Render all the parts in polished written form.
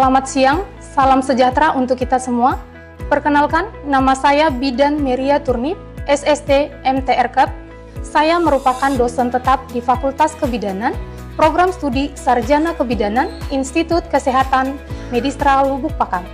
Selamat siang, salam sejahtera untuk kita semua. Perkenalkan, nama saya Bidan Meria Turnip, SST MTRKAP. Saya merupakan dosen tetap di Fakultas Kebidanan, Program Studi Sarjana Kebidanan, Institut Kesehatan Medistra Lubuk Pakam.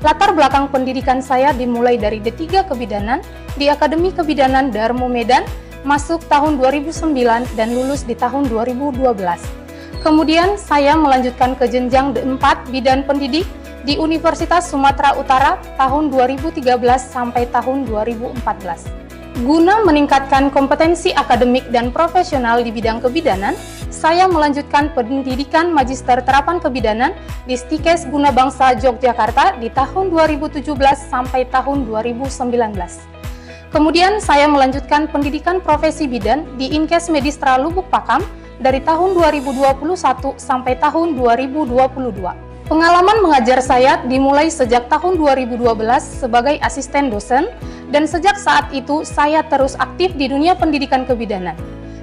Latar belakang pendidikan saya dimulai dari D3 Kebidanan di Akademi Kebidanan Darmo Medan, masuk tahun 2009 dan lulus di tahun 2012. Kemudian saya melanjutkan ke jenjang D4 Bidan Pendidik di Universitas Sumatera Utara tahun 2013 sampai tahun 2014. Guna meningkatkan kompetensi akademik dan profesional di bidang kebidanan, saya melanjutkan pendidikan Magister Terapan Kebidanan di Stikes Guna Bangsa Yogyakarta di tahun 2017 sampai tahun 2019. Kemudian saya melanjutkan pendidikan profesi bidan di Inkes Medistra Lubuk Pakam dari tahun 2021 sampai tahun 2022. Pengalaman mengajar saya dimulai sejak tahun 2012 sebagai asisten dosen, dan sejak saat itu saya terus aktif di dunia pendidikan kebidanan.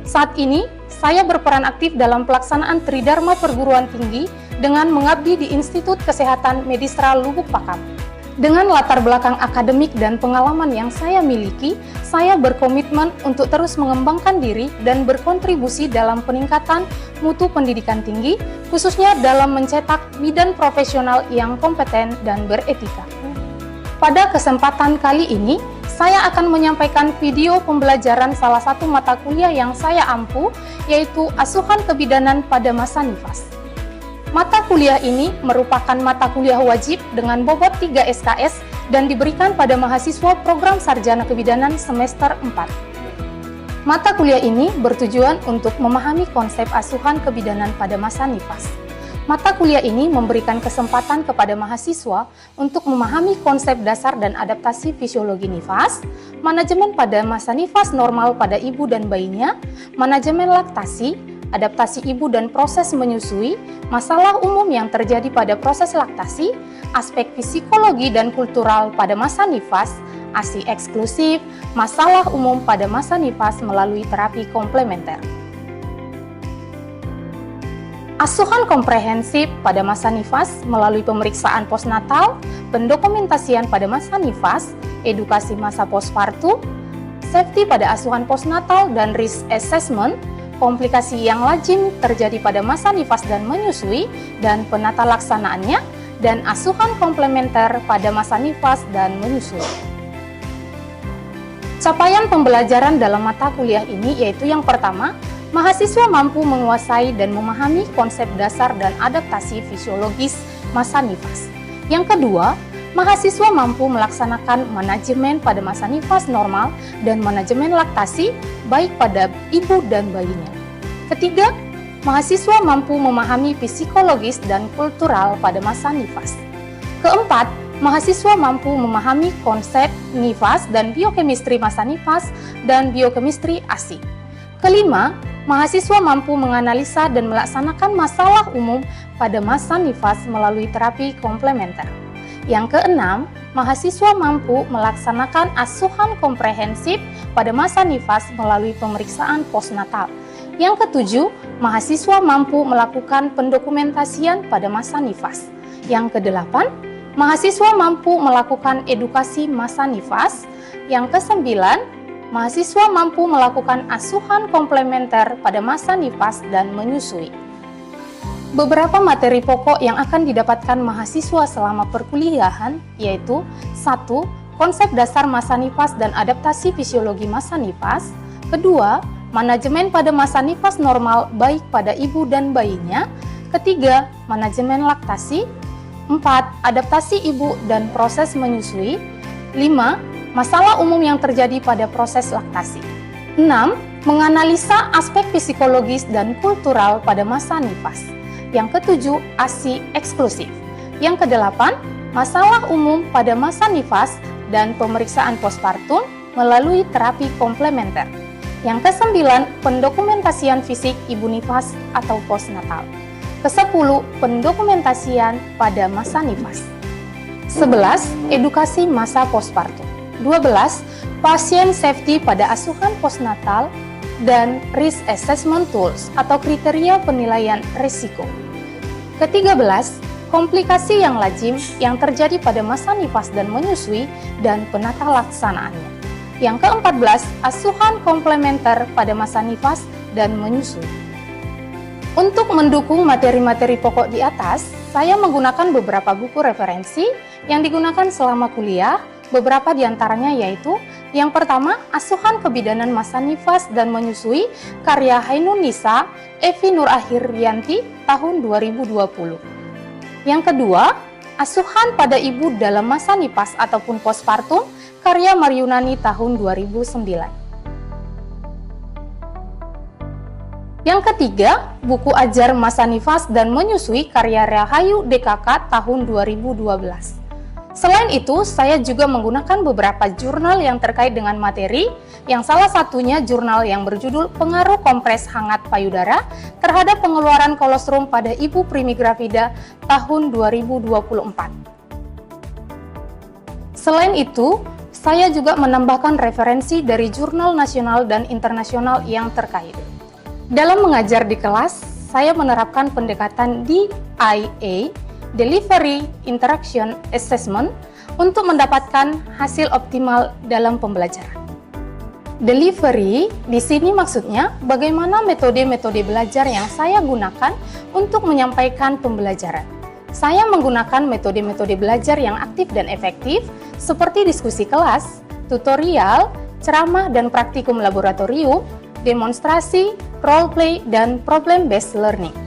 Saat ini, saya berperan aktif dalam pelaksanaan Tridharma Perguruan Tinggi dengan mengabdi di Institut Kesehatan Medistra Lubuk Pakam. Dengan latar belakang akademik dan pengalaman yang saya miliki, saya berkomitmen untuk terus mengembangkan diri dan berkontribusi dalam peningkatan mutu pendidikan tinggi, khususnya dalam mencetak bidan profesional yang kompeten dan beretika. Pada kesempatan kali ini, saya akan menyampaikan video pembelajaran salah satu mata kuliah yang saya ampu, yaitu Asuhan Kebidanan pada Masa Nifas. Mata kuliah ini merupakan mata kuliah wajib dengan bobot 3 SKS dan diberikan pada mahasiswa program Sarjana Kebidanan semester 4. Mata kuliah ini bertujuan untuk memahami konsep asuhan kebidanan pada masa nifas. Mata kuliah ini memberikan kesempatan kepada mahasiswa untuk memahami konsep dasar dan adaptasi fisiologi nifas, manajemen pada masa nifas normal pada ibu dan bayinya, manajemen laktasi, adaptasi ibu dan proses menyusui, masalah umum yang terjadi pada proses laktasi, aspek psikologi dan kultural pada masa nifas, ASI eksklusif, masalah umum pada masa nifas melalui terapi komplementer. Asuhan komprehensif pada masa nifas melalui pemeriksaan postnatal, pendokumentasian pada masa nifas, edukasi masa postpartum, safety pada asuhan postnatal dan risk assessment, komplikasi yang lazim terjadi pada masa nifas dan menyusui, dan penata laksanaannya, dan asuhan komplementer pada masa nifas dan menyusui. Capaian pembelajaran dalam mata kuliah ini yaitu yang pertama, mahasiswa mampu menguasai dan memahami konsep dasar dan adaptasi fisiologis masa nifas. Yang kedua, mahasiswa mampu melaksanakan manajemen pada masa nifas normal dan manajemen laktasi baik pada ibu dan bayinya. Ketiga, mahasiswa mampu memahami psikologis dan kultural pada masa nifas. Keempat, mahasiswa mampu memahami konsep nifas dan biokemistri masa nifas dan biokemistri ASI. Kelima, mahasiswa mampu menganalisa dan melaksanakan masalah umum pada masa nifas melalui terapi komplementer. Yang keenam, mahasiswa mampu melaksanakan asuhan komprehensif pada masa nifas melalui pemeriksaan postnatal. Yang ketujuh, mahasiswa mampu melakukan pendokumentasian pada masa nifas. Yang kedelapan, mahasiswa mampu melakukan edukasi masa nifas. Yang kesembilan, mahasiswa mampu melakukan asuhan komplementer pada masa nifas dan menyusui. Beberapa materi pokok yang akan didapatkan mahasiswa selama perkuliahan yaitu 1. Konsep dasar masa nifas dan adaptasi fisiologi masa nifas. Kedua, manajemen pada masa nifas normal baik pada ibu dan bayinya. Ketiga, manajemen laktasi. 4. Adaptasi ibu dan proses menyusui. 5. Masalah umum yang terjadi pada proses laktasi. 6. Menganalisa aspek psikologis dan kultural pada masa nifas. Yang ketujuh, ASI eksklusif. Yang kedelapan, masalah umum pada masa nifas dan pemeriksaan postpartum melalui terapi komplementer. Yang kesembilan, pendokumentasian fisik ibu nifas atau postnatal. Kesepuluh, pendokumentasian pada masa nifas. 11. Edukasi masa postpartum. 12. Pasien safety pada asuhan postnatal dan risk assessment tools atau kriteria penilaian risiko. Ke-13, komplikasi yang lazim yang terjadi pada masa nifas dan menyusui, dan penata laksanaannya. Yang ke-14, asuhan komplementer pada masa nifas dan menyusui. Untuk mendukung materi-materi pokok di atas, saya menggunakan beberapa buku referensi yang digunakan selama kuliah. Beberapa di antaranya yaitu, yang pertama, Asuhan Kebidanan Masa Nifas dan Menyusui, karya Hainun Nisa, Evi Nurahiryanti, tahun 2020. Yang kedua, Asuhan pada Ibu dalam Masa Nifas ataupun Postpartum, karya Maryunani, tahun 2009. Yang ketiga, buku Ajar Masa Nifas dan Menyusui karya Rahayu DKK tahun 2012. Selain itu, saya juga menggunakan beberapa jurnal yang terkait dengan materi, yang salah satunya jurnal yang berjudul Pengaruh Kompres Hangat Payudara terhadap Pengeluaran Kolostrum pada Ibu Primigravida tahun 2024. Selain itu, saya juga menambahkan referensi dari jurnal nasional dan internasional yang terkait. Dalam mengajar di kelas, saya menerapkan pendekatan DIA, Delivery Interaction Assessment, untuk mendapatkan hasil optimal dalam pembelajaran. Delivery di sini maksudnya bagaimana metode-metode belajar yang saya gunakan untuk menyampaikan pembelajaran. Saya menggunakan metode-metode belajar yang aktif dan efektif seperti diskusi kelas, tutorial, ceramah dan praktikum laboratorium, demonstrasi, role play, dan problem-based learning.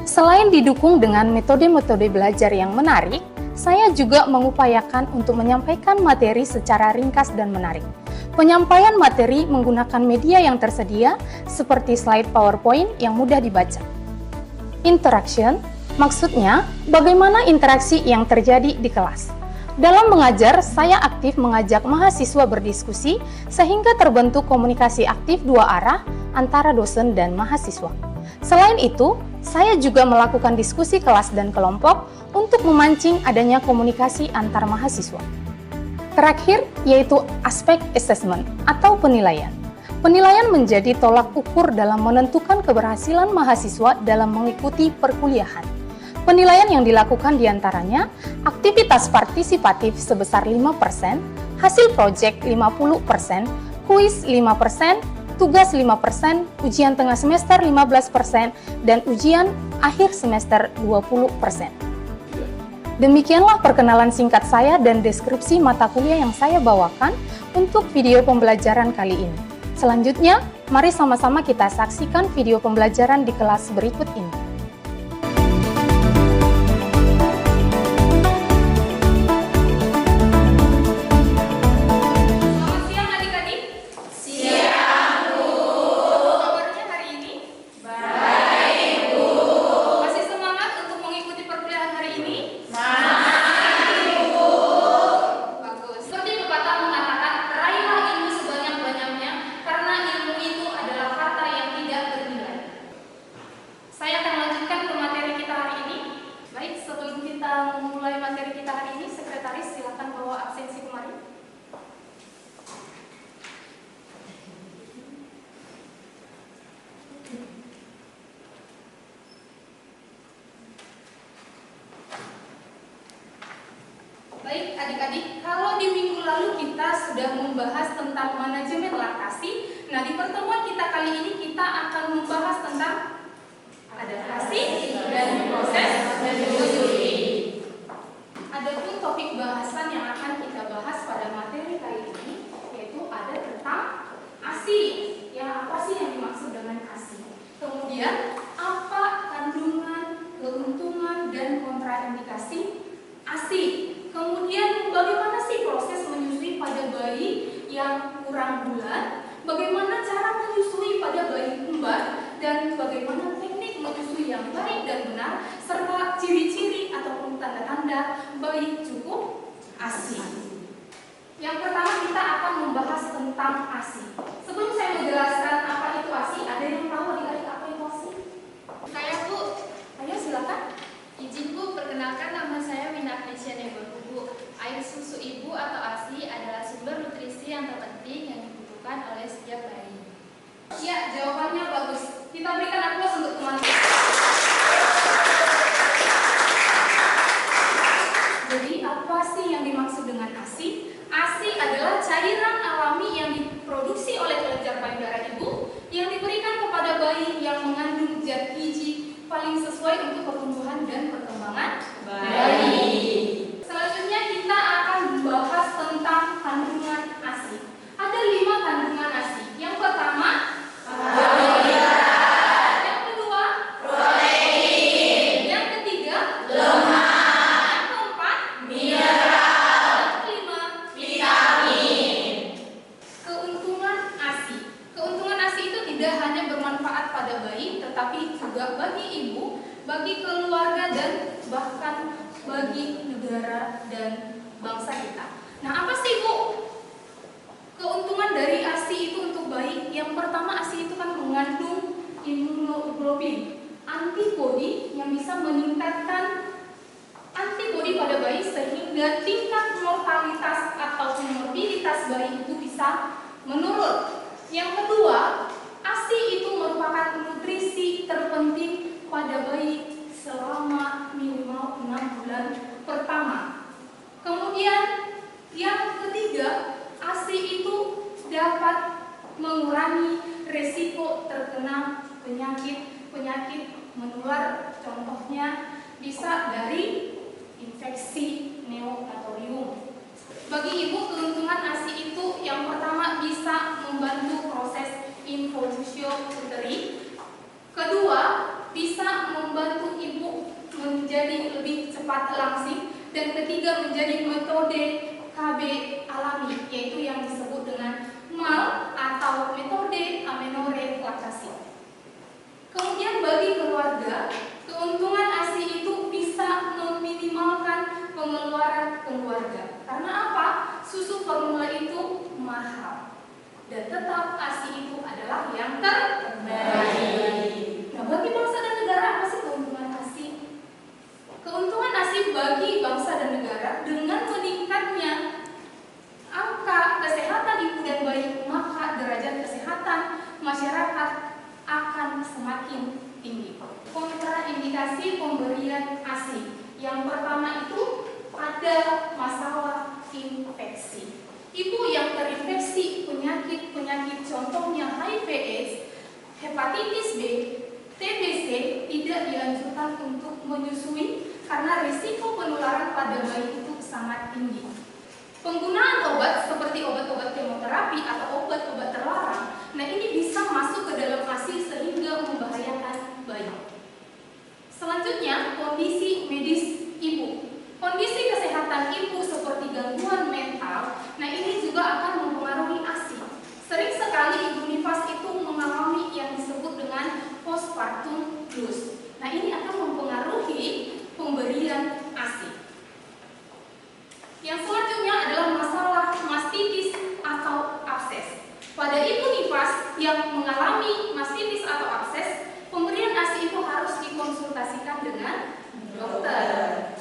Selain didukung dengan metode-metode belajar yang menarik, saya juga mengupayakan untuk menyampaikan materi secara ringkas dan menarik. Penyampaian materi menggunakan media yang tersedia, seperti slide PowerPoint yang mudah dibaca. Interaction, maksudnya bagaimana interaksi yang terjadi di kelas. Dalam mengajar, saya aktif mengajak mahasiswa berdiskusi sehingga terbentuk komunikasi aktif dua arah antara dosen dan mahasiswa. Selain itu, saya juga melakukan diskusi kelas dan kelompok untuk memancing adanya komunikasi antar mahasiswa. Terakhir, yaitu aspek assessment atau penilaian. Penilaian menjadi tolak ukur dalam menentukan keberhasilan mahasiswa dalam mengikuti perkuliahan. Penilaian yang dilakukan diantaranya aktivitas partisipatif sebesar 5%, hasil proyek 50%, kuis 5%, tugas 5%, ujian tengah semester 15%, dan ujian akhir semester 20%. Demikianlah perkenalan singkat saya dan deskripsi mata kuliah yang saya bawakan untuk video pembelajaran kali ini. Selanjutnya, mari sama-sama kita saksikan video pembelajaran di kelas berikut ini. Baik adik-adik, kalau di minggu lalu kita sudah membahas tentang manajemen laktasi, nah di pertemuan kita kali ini kita akan membahas tentang adaptasi dan proses menyusui. Adapun topik bahasan yang akan kita bahas pada materi kali ini yaitu ada tentang ASI. Ya, apa sih yang dimaksud dengan ASI? Kemudian apa kandungan, keuntungan, dan kontraindikasi ASI? Kemudian bagaimana sih proses menyusui pada bayi yang kurang bulan? Bagaimana cara menyusui pada bayi kembar? Dan bagaimana teknik menyusui yang baik dan benar? Serta yang diberikan kepada bayi yang mengandung zat gizi paling sesuai untuk pertumbuhan dan perkembangan bayi. Selanjutnya kita akan membahas tentang kandungan ASI. Ada 5 kandungan ASI. Yang pertama, karbohidrat. Yang kedua, protein. Yang ketiga, lemak. Yang keempat, mineral. Yang kelima, vitamin. Keuntungan ASI. Keuntungan ASI itu tidak hanya bermanfaat pada bayi, tetapi juga bagi ibu, bagi keluarga, dan bahkan bagi negara dan bangsa kita. Nah, apa sih Bu keuntungan dari ASI itu untuk bayi? Yang pertama, ASI itu kan mengandung imunoglobulin, antibodi yang bisa meningkatkan antibodi pada bayi sehingga tingkat mortalitas atau morbiditas bayi itu bisa menurun. Yang kedua, ASI itu merupakan nutrisi terpenting pada bayi selama minimal 6 bulan pertama. Kemudian yang ketiga, ASI itu dapat mengurangi risiko terkena penyakit menular. Contohnya bisa dari infeksi neonatorium. Bagi ibu, keuntungan ASI itu yang pertama bisa membantu proses involution uteri. Kedua, bisa membantu ibu menjadi lebih cepat langsing. Dan ketiga, menjadi metode KB alami, yaitu yang disebut dengan MAL atau metode amenoreflaktasi. Kemudian bagi keluarga, keuntungan ASI itu bisa meminimalkan pengeluaran keluarga. Karena apa? Susu formula itu mahal. Dan tetap ASI itu adalah yang terbaik. Nah, bagi bangsa dan negara apa sih keuntungan ASI? Keuntungan ASI bagi bangsa dan negara dengan meningkatnya angka kesehatan ibu dan bayi, maka derajat kesehatan masyarakat akan semakin tinggi. Kontraindikasi pemberian ASI. Yang pertama itu ada masalah infeksi. Ibu yang terinfeksi penyakit contohnya HIV/AIDS, hepatitis B, TBC tidak dianjurkan untuk menyusui karena risiko penularan pada bayi itu sangat tinggi. Penggunaan obat seperti obat-obat kemoterapi atau obat-obat terlarang, nah ini bisa masuk ke dalam ASI sehingga membahayakan bayi. Selanjutnya, kondisi medis ibu. Kondisi kesehatan ibu seperti gangguan mental, nah ini juga akan mempengaruhi ASI. Sering sekali ibu nifas itu mengalami yang disebut dengan postpartum blues. Nah ini akan mempengaruhi pemberian ASI. Yang selanjutnya adalah masalah mastitis atau abses. Pada ibu nifas yang mengalami mastitis atau abses, pemberian ASI itu harus dikonsultasikan dengan dokter.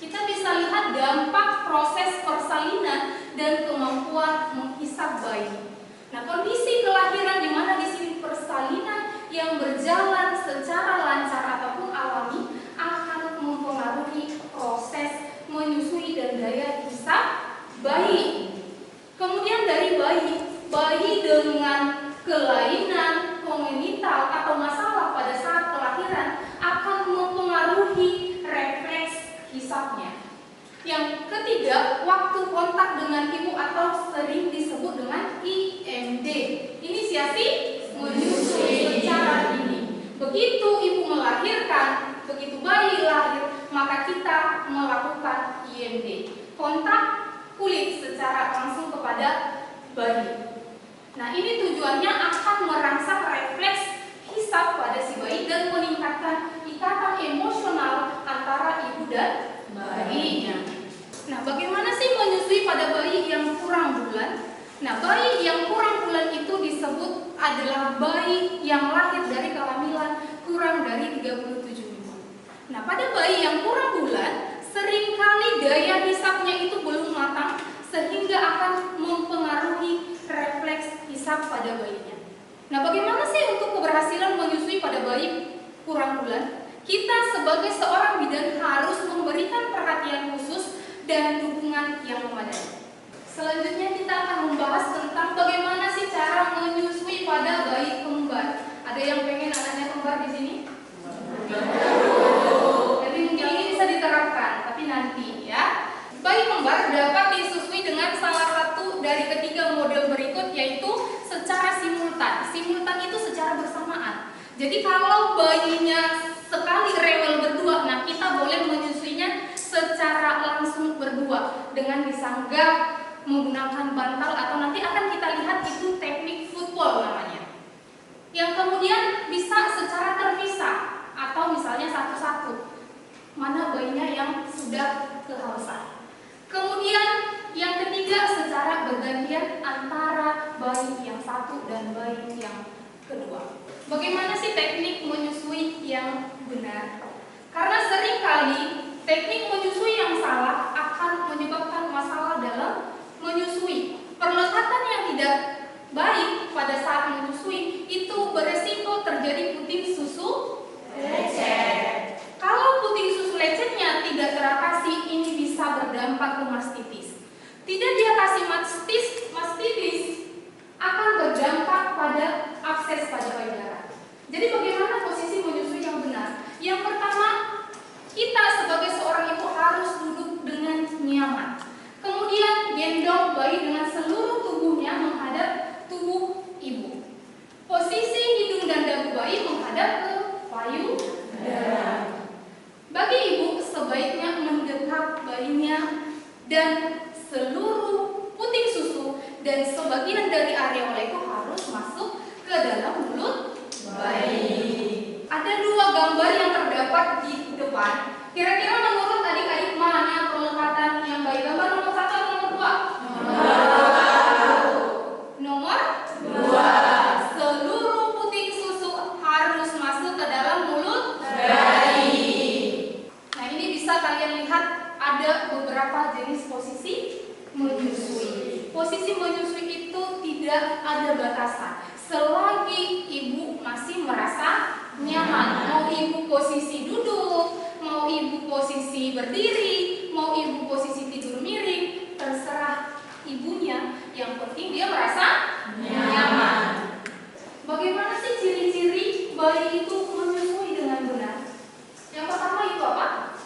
Kita bisa lihat dampak proses persalinan dan kemampuan menghisap bayi. Nah, kondisi kelahiran di mana di sini persalinan yang berjalan secara lancar ataupun alami akan mempengaruhi proses menyusui dan daya hisap bayi. Kemudian dari bayi dengan kelainan kongenital atau masalah pada saat kelahiran akan mempengaruhi refleks hisapnya. Yang ketiga, waktu kontak dengan ibu atau sering disebut dengan IMD, inisiasi menyusui secara dini. Begitu ibu melahirkan, begitu bayi lahir, maka kita melakukan IMD, kontak kulit secara langsung kepada bayi. Nah, ini tujuannya akan merangsang refleks hisap pada si bayi dan meningkatkan ikatan emosional antara ibu dan bayinya. Nah, bagaimana sih menyusui pada bayi yang kurang bulan? Nah, bayi yang kurang bulan itu disebut adalah bayi yang lahir dari kehamilan kurang dari 37 minggu. Nah, pada bayi yang kurang bulan, seringkali daya hisapnya itu belum matang sehingga akan mempengaruhi refleks hisap pada bayinya. Nah, bagaimana sih untuk keberhasilan menyusui pada bayi kurang bulan? Kita sebagai seorang bidan harus memberikan perhatian khusus dan dukungan yang memadai. Selanjutnya kita akan membahas tentang bagaimana sih cara menyusui pada bayi kembar. Simultan itu secara bersamaan. Jadi kalau bayinya sekali rewel berdua, nah kita boleh menyusuinya secara langsung berdua dengan disanggah menggunakan bantal, atau nanti akan kita lihat itu teknik football namanya. Yang kemudian bisa secara terpisah atau misalnya satu-satu, mana bayinya yang sudah kehausan. Kemudian yang ketiga secara bergantian antara bayi yang satu dan bayi yang kedua. Bagaimana sih teknik menyusui yang benar? Karena seringkali teknik menyusui yang salah akan menyebabkan masalah dalam menyusui. Perlekatan yang tidak baik pada saat menyusui itu beresiko terjadi puting susu lecet. Kalau puting susu lecetnya tidak teratasi, ini bisa berdampak ke mastitis. Tidak dia kasih mastitis akan berdampak pada abses pada payudara. Jadi bagaimana posisi menyusui yang benar? Yang pertama, kita sebagai seorang ibu harus duduk dengan nyaman. Kemudian gendong bayi dengan seluruh tubuhnya menghadap tubuh ibu. Posisi hidung dan dagu bayi menghadap ke payudara. Bagi ibu sebaiknya mendekap bayinya dan seluruh puting susu dan sebagian dari areola itu harus masuk ke dalam mulut bayi. Ada dua gambar yang terdapat di depan. Kira-kira menurut adik-adik mana perlekatan yang baik? Gambar nomor 1 atau nomor 2? Nomor 2. Seluruh puting susu harus masuk ke dalam mulut bayi. Nah, ini bisa kalian lihat ada beberapa jenis posisi menyusui. Posisi menyusui itu tidak ada batasan. Selagi ibu masih merasa nyaman, mau ibu posisi duduk, mau ibu posisi berdiri, mau ibu posisi tidur miring, terserah ibunya. Yang penting dia merasa nyaman. Bagaimana sih ciri-ciri bayi itu menyusui dengan benar? Yang pertama itu apa?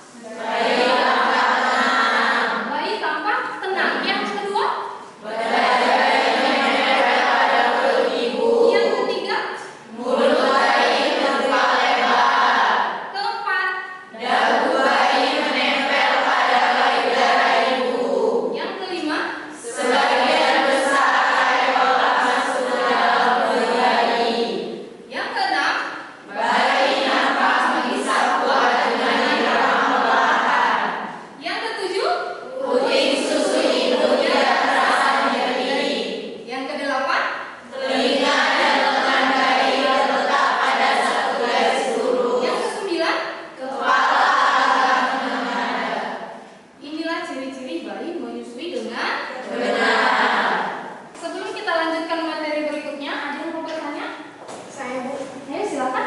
Bayi tampak tenang. Yang kedua? Yang ketiga? Mulut bayi terbuka lebar. Keempat? Dagu bayi menempel pada payudara ibu. Yang kelima? Sebagian besar areola masuk ke dalam perut bayi. Yang keenam? Bayi nampak menghisap buah dengan irama perlahan. Yang ketujuh? Puting susu ibu tidak terasa nyeri. Yang kedelapan? Telinga dan lengan bayi terletak pada satu garis lurus. Yang kesembilan? Kepala agak menghadap. Inilah ciri-ciri bayi menyusui dengan benar. Sebelum kita lanjutkan materi berikutnya, ada yang mau bertanya? Saya Bu, Ayo silakan.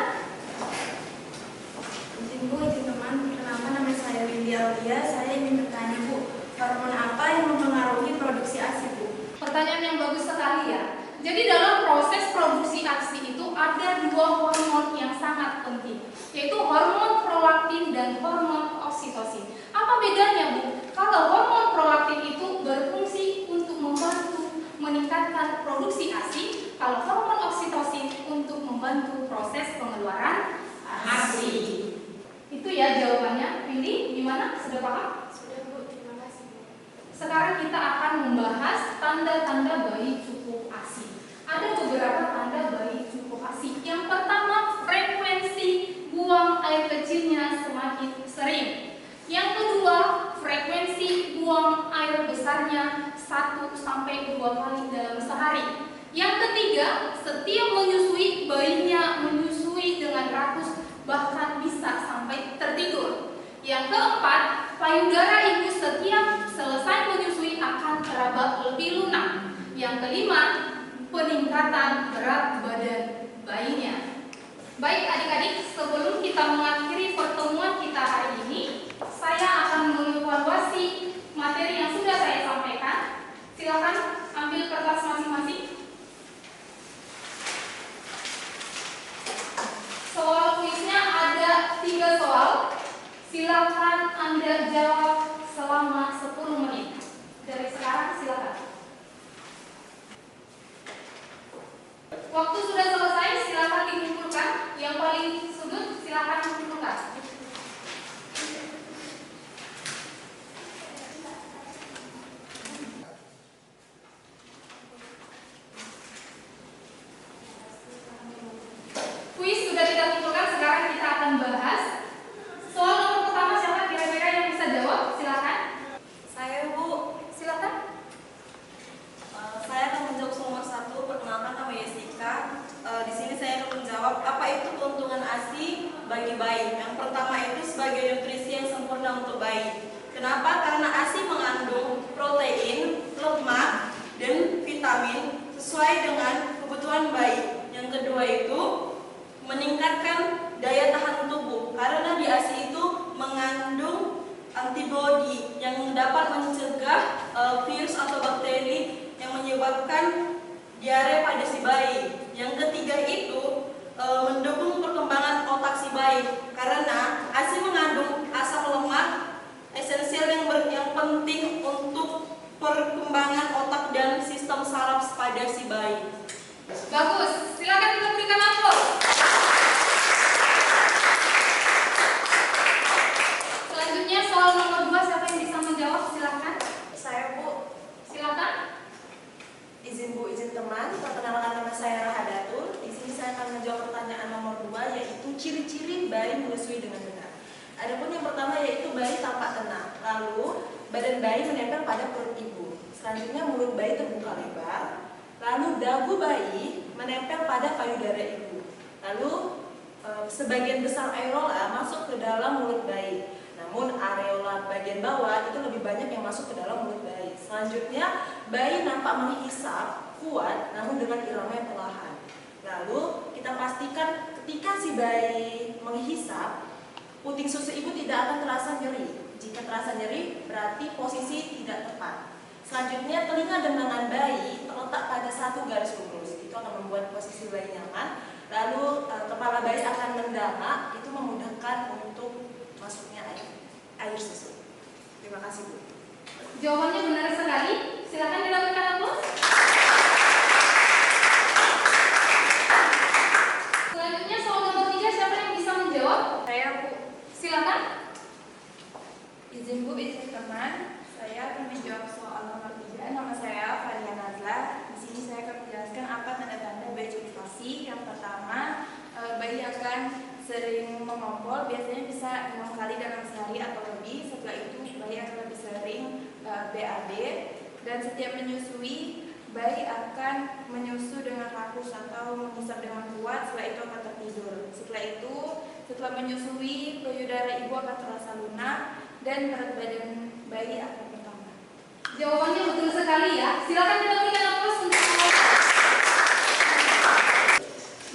izin Bu, izin teman, perkenalkan nama saya Windy Aulia. Saya ingin bertanya Bu, hormon apa yang mempengaruhi produksi ASI Bu? Pertanyaan yang bagus sekali ya. Jadi dalam proses produksi ASI itu ada dua hormon yang sangat penting, yaitu hormon prolaktin dan hormon oksitosin. Apa bedanya Bu? Kalau hormon prolaktin itu berfungsi untuk membantu meningkatkan produksi ASI, kalau hormon oksitosin untuk membantu proses pengeluaran ASI. Itu ya jawabannya. Windy, gimana? Sudah paham? Sudah Bu, terima kasih Bu. Sekarang kita akan membahas tanda-tanda bayi cukup ASI. Ada beberapa tanda bayi cukup ASI. Yang pertama, frekuensi buang air kecilnya semakin sering. Yang kedua, frekuensi buang air besarnya 1-2 kali dalam sehari. Yang ketiga, setiap menyusui, bayinya menyusui dengan rakus, bahkan bisa sampai tertidur. Yang keempat, payudara ibu setiap selesai menyusui akan teraba lebih lunak. Yang kelima, peningkatan berat badan bayinya. Baik adik-adik, sebelum kita mengakhiri pertemuan kita hari ini, saya akan mengevaluasi materi yang sudah saya sampaikan. Silakan ambil kertas masing-masing. Soal kuisnya ada 3 soal. Silakan Anda jawab selama 10 menit. Dari sekarang silakan. Waktu sudah selesai, silakan dikumpulkan. Yang paling sudut silakan dikumpulkan. Kuis sudah kita kumpulkan, sekarang kita akan bahas. Soal nomor pertama siapa kira-kira yang bisa jawab? Silakan. Saya, Bu. Silakan. Saya akan menjawab nomor 1. Perkenalkan, nama Jessica. Di sini saya akan menjawab apa itu keuntungan ASI bagi bayi. Yang pertama itu sebagai nutrisi yang sempurna untuk bayi. Kenapa? Karena ASI mengandung protein, lemak, dan vitamin sesuai dengan kebutuhan bayi. Yang kedua itu meningkatkan daya tahan tubuh. Karena di ASI itu mengandung antibodi yang dapat mencegah virus atau bakteri yang menyebabkan diare pada si bayi. Yang ketiga itu mendukung perkembangan otak si bayi karena ASI mengandung asam lemak esensial yang penting untuk perkembangan otak dan sistem saraf pada si bayi. Bagus, silakan kita berikan aplaus. Selanjutnya soal nomor 2, siapa yang bisa menjawab? Silakan. Saya, Bu. Silakan. Izin Bu, izin teman. Perkenalkan, nama saya Rahadatul. Di sini saya akan menjawab pertanyaan nomor 2, yaitu ciri-ciri bayi menyusui dengan benar. Adapun yang pertama yaitu bayi tampak tenang. Lalu badan bayi menempel pada perut ibu. Selanjutnya mulut bayi terbuka lebar. Lalu dagu bayi menempel pada payudara ibu. Lalu sebagian besar areola masuk ke dalam mulut bayi. Namun areola bagian bawah itu lebih banyak yang masuk ke dalam mulut bayi. Selanjutnya bayi nampak menghisap kuat namun dengan irama yang perlahan. Lalu kita pastikan ketika si bayi menghisap, puting susu ibu tidak akan terasa nyeri. Jika terasa nyeri berarti posisi tidak tepat. Selanjutnya telinga dan lengan bayi terletak pada satu garis lurus. Itu akan membuat posisi bayi nyaman. Lalu kepala bayi akan mendangak, itu memudahkan untuk masuknya air susu. Terima kasih, Bu. Jawabannya benar sekali. Silakan dilakukan aplaus. Selanjutnya soal nomor 3, siapa yang bisa menjawab? Saya, Bu. Silakan. Izin Bu, izin teman. Saya akan menjawab soal nomor 3. Nama saya Faria Nazla. Di sini saya akan menjelaskan apa tanda-tanda bayi gestasi. Yang pertama, bayi akan sering mengompol, biasanya bisa 6 kali dalam sehari atau lebih. Setelah itu bayi akan lebih sering BAB, dan setiap menyusui bayi akan menyusu dengan rakus atau menghisap dengan kuat. Setelah itu akan tertidur. Setelah menyusui, payudara ibu akan terasa lunak dan berat badan bayi akan bertambah. Jawabannya betul sekali ya. Silakan kita berikan aplaus untuk semua.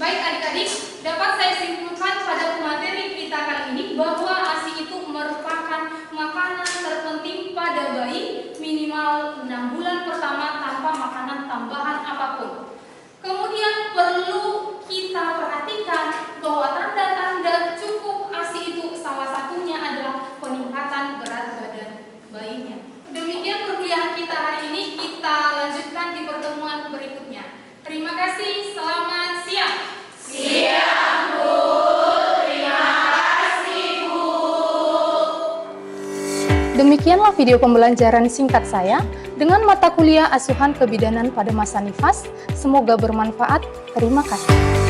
Baik adik-adik, dapat saya simpulkan pada materi kita kali ini bahwa ASI itu merupakan makanan terpenting pada bayi minimal 6 bulan pertama tanpa makanan tambahan apapun. Kemudian perlu kita perhatikan bahwa tanda-tanda cukup ASI itu salah satunya adalah peningkatan berat badan bayinya. Demikian perkuliahan kita hari ini, kita lanjutkan di pertemuan berikutnya. Terima kasih, selamat siang. Siang, Bu. Terima kasih, Bu. Demikianlah video pembelajaran singkat saya dengan mata kuliah asuhan kebidanan pada masa nifas. Semoga bermanfaat. Terima kasih.